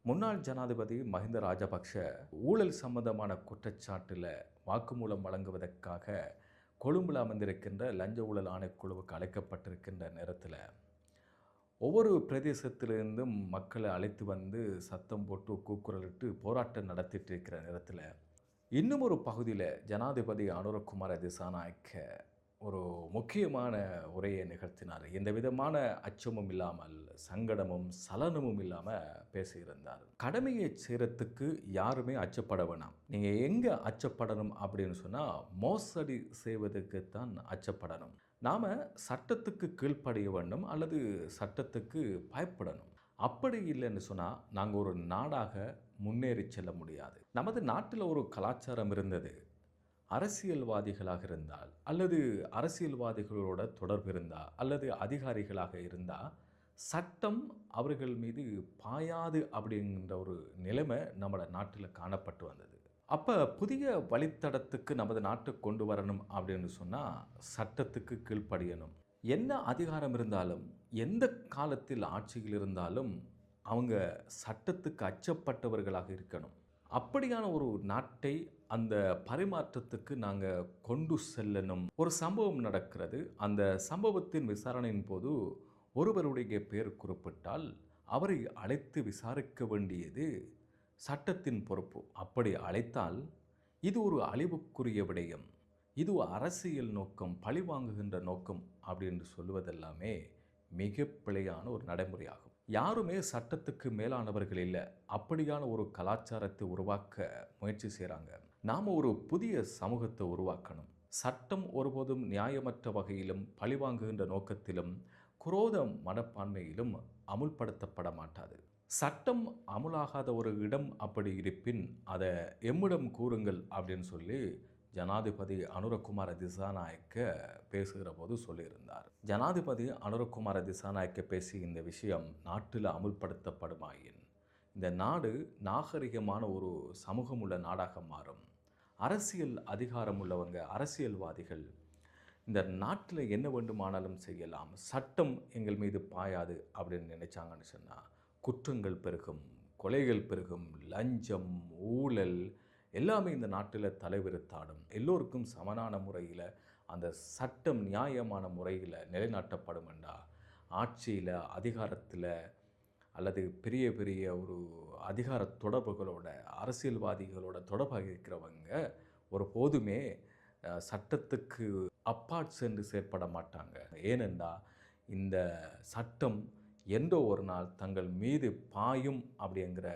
முன்னாள் ஜனாதிபதி மஹிந்த ராஜபக்ஷ ஊழல் சம்பந்தமான குற்றச்சாட்டில் வாக்குமூலம் வழங்குவதற்காக கொழும்பில் அமர்ந்திருக்கின்ற லஞ்ச ஊழல் ஆணைக்குழுவுக்கு அழைக்கப்பட்டிருக்கின்ற நேரத்தில் ஒவ்வொரு பிரதேசத்திலிருந்தும் மக்களை அழைத்து வந்து சத்தம் போட்டு கூக்குரலிட்டு போராட்டம் நடத்திட்டு இருக்கிற நேரத்தில் இன்னும் ஒரு பகுதியில் ஜனாதிபதி அனுரகுமார திசாநாயக்க ஒரு முக்கியமான உரையை நிகழ்த்தினார். எந்த விதமான அச்சமும் இல்லாமல், சங்கடமும் சலனமும் இல்லாமல் பேசியிருந்தார். கடமையை செய்கிறதுக்கு யாருமே அச்சப்பட வேணாம். நீங்கள் எங்கே அச்சப்படணும் அப்படின்னு சொன்னால், மோசடி செய்வதற்குத்தான் அச்சப்படணும். நாம் சட்டத்துக்கு கீழ்ப்படிய வேண்டும் அல்லது சட்டத்துக்கு பயப்படணும். அப்படி இல்லைன்னு சொன்னால் நாங்கள் ஒரு நாடாக முன்னேறி செல்ல முடியாது. நமது நாட்டில் ஒரு கலாச்சாரம் இருந்தது. அரசியல்வாதிகளாக இருந்தால் அல்லது அரசியல்வாதிகளோட தொடர்பு இருந்தால் அல்லது அதிகாரிகளாக இருந்தால் சட்டம் அவர்கள் மீது பாயாது அப்படிங்கிற ஒரு நிலைமை நம்ம நாட்டில் காணப்பட்டு வந்தது. அப்போ புதிய வழித்தடத்துக்கு நமது நாட்டுக்கு கொண்டு வரணும் அப்படின்னு சொன்னால் சட்டத்துக்கு கீழ்ப்படியணும். என்ன அதிகாரம் இருந்தாலும் எந்த காலத்தில் ஆட்சியில் இருந்தாலும் அவங்க சட்டத்துக்கு அச்சப்பட்டவர்களாக இருக்கணும். அப்படியான ஒரு நாட்டை அந்த பரிமாற்றத்துக்கு நாங்கள் கொண்டு செல்லணும். ஒரு சம்பவம் நடக்கிறது. அந்த சம்பவத்தின் விசாரணையின் போது ஒருவருடைய பெயர் குறிப்பிட்டால் அவரை அழைத்து விசாரிக்க வேண்டியது சட்டத்தின் பொறுப்பு. அப்படி அழைத்தால் இது ஒரு அழிவுக்குரிய விடயம், இது அரசியல் நோக்கம், பழிவாங்குகின்ற நோக்கம் அப்படின்னு சொல்லுவதெல்லாமே மிக பிழையான ஒரு நடைமுறையாகும். யாருமே சட்டத்துக்கு மேலானவர்கள் இல்லை. அப்படியான ஒரு கலாச்சாரத்தை உருவாக்க முயற்சி செய்கிறாங்க. நாம் ஒரு புதிய சமூகத்தை உருவாக்கணும். சட்டம் ஒருபோதும் நியாயமற்ற வகையிலும் பழிவாங்குகின்ற நோக்கத்திலும் குரோத மனப்பான்மையிலும் அமுல்படுத்தப்பட மாட்டாது. சட்டம் அமுலாகாத ஒரு இடம் அப்படி இருப்பின் அதை எம்மிடம் கூறுங்கள் அப்படின்னு சொல்லி ஜனாதிபதி அனுரகுமார திசாநாயக்க பேசுகிற போது சொல்லியிருந்தார். ஜனாதிபதி அனுரகுமார திசாநாயக்க பேசி இந்த விஷயம் நாட்டில் அமுல்படுத்தப்படுமாயின் இந்த நாடு நாகரிகமான ஒரு சமூகம் உள்ள நாடாக மாறும். அரசியல் அதிகாரம் உள்ளவங்க, அரசியல்வாதிகள் இந்த நாட்டில் என்ன வேண்டுமானாலும் செய்யலாம், சட்டம் எங்கள் மீது பாயாது அப்படின்னு நினைச்சாங்கன்னு சொன்னால் குற்றங்கள் பெருகும், கொலைகள் பெருகும், லஞ்சம், ஊழல் எல்லாமே இந்த நாட்டில் தலைவிரித்தாடும். எல்லோருக்கும் சமனான முறையில் அந்த சட்டம் நியாயமான முறையில் நிலைநாட்டப்படும் என்றால் ஆட்சியில், அதிகாரத்தில் அல்லது பெரிய பெரிய ஒரு அதிகார தொடர்புகளோட, அரசியல்வாதிகளோட தொடர்பாக இருக்கிறவங்க ஒரு போதுமே சட்டத்துக்கு அப்பாற் சென்று செயற்பட மாட்டாங்க. ஏனென்றால் இந்த சட்டம் என்றோ ஒரு நாள் தங்கள் மீது பாயும் அப்படிங்கிற